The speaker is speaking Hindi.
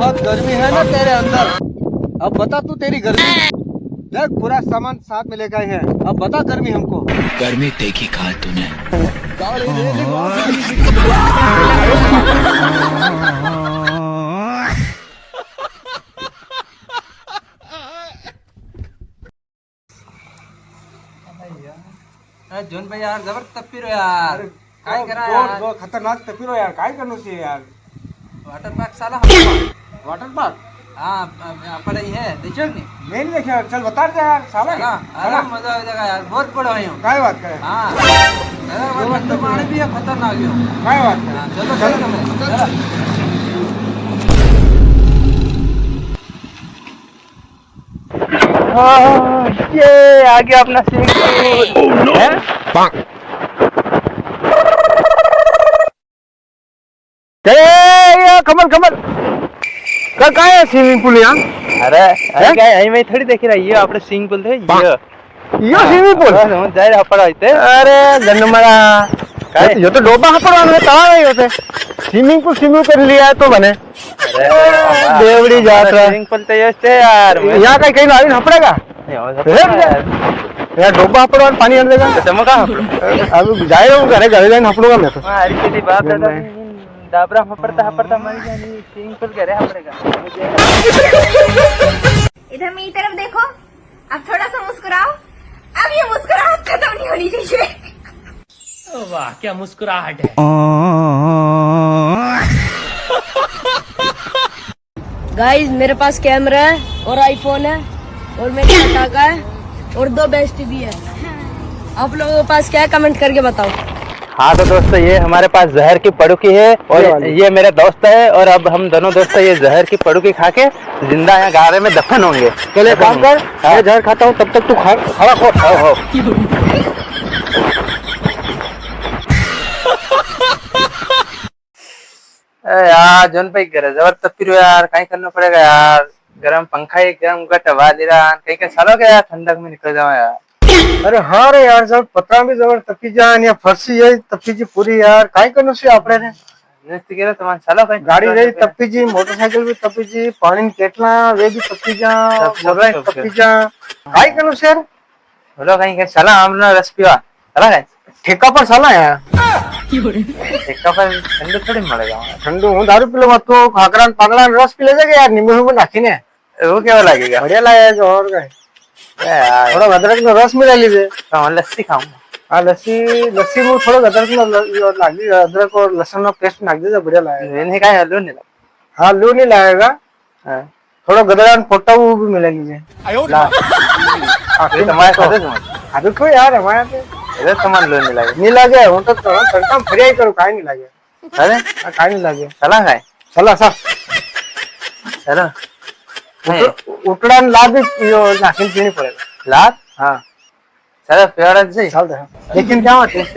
बहुत गर्मी है ना तेरे अंदर। अब बता तू तेरी गर्मी। देख पूरा सामान साथ में लेकर आए हैं। अब बता गर्मी हमको। गर्मी देखी कहा तूने। जोन भाई यार जबर तप्पी रो यार काय करा यार खतरनाक तपिरो यार काय करनो छे यार। वाटर पार्क साला हम वाटर पार्क हाँ पड़े है देखो नहीं मैं नहीं देखा। चल बता दे यार साला। ना अरे मजा आ जाएगा यार बहुत बड़ा है काय बात करे। हाँ अरे वो ठंडू पानी भी है खतरनाक है काय बात करे। हाँ, चलो चलो चलो ये आ गया अपना स्विमिंग पूल। कमल कमल का है स्विमिंग पूल यहाँ। अरे क्या यही मैं थोड़ी देख रहा ये आपने स्विमिंग पूल थे ये स्विमिंग पूल जाए हपड़ा होते। अरे जन्मरा ये तो डोबा हपड़ा में तवा नहीं होते। स्विमिंग पूल कर लिया है तो बने देवड़ी जात रहा स्विमिंग पूल तो ये यार यहाँ का कहीं आदमी हपड़ेगा यार डोबा हपड़ा पानी हट देगा चमका अब जाएगा घरे घरे जाए हपड़ूंगा मैं तो अरे बात डाबरा हपड़ता मर जानी स्विमिंग पूल करे हपड़ेगा। इधर मेरी तरफ देखो। अब थोड़ा सा मुस्कुराओ। अब ये मुस्कुराहट खत्म नहीं होनी चाहिए। वाह क्या मुस्कुराहट है। गाइस मेरे पास कैमरा है और आईफोन है और मेरे पटाखा है और 2 बेस्ट भी है। आप लोगों के पास क्या है कमेंट करके बताओ। हाँ तो दोस्तों ये हमारे पास जहर की पड़ुकी है और ये मेरा दोस्त है और अब हम दोनों दोस्त ये जहर की पड़ुकी खा के जिंदा यहाँ गारे में दफन होंगे। चले काम कर मैं जहर खाता हूँ तब तक तू खड़ा हो। यार जोन भाई जबर तपीरो यार कहीं करना पड़ेगा यार। गरम पंखा ही गरम टवा दे रहा कहीं का सालों का यार ठंडक में निकल जाओ यार। अरे हाँ रे यार सब पत्रा भी जबर तपी जान या फरसी है तपी जी पूरी यार काई करनो से आपने ने तुम्हारे सालों का गाड़ी रही तपी जी मोटरसाइकिल भी तपी जी पानी केटला वे भी तपी जा तपी जा काई करनो से यार बोलो कहीं के साला हमने रस पीवा साला है ठेका पर साला है ठेका पर ठंडू थोड़ी मिलेगा। ठंडू हूँ दारू पी लो तो खाकरा पागला रस पी ले जाएगा यार नींबू में नाखी ने वो क्या लगेगा बढ़िया लगेगा और क्या थोड़ा अदरक में रस मिला लीजिए तो लस्सी खाऊंगा। हाँ लस्सी में थोड़ा अदरक में लागी अदरक और लहसुन का पेस्ट नाक दीजिए बढ़िया लगेगा। नहीं खाए लू नहीं लगेगा। हाँ लू नहीं लगेगा थोड़ा गदरान फोटा वो भी मिला लीजिए अभी कोई यार हमारे सामान लो नहीं लगे नहीं लगे वो तो तड़का फ्री ही करो काहे नहीं लगे। अरे काहे नहीं लगे चला खाए चला सा चलो उतड़ान लाद नाखिन पीनी पड़ेगा लाद। हाँ चलो प्यार से लेकिन क्या टेस्ट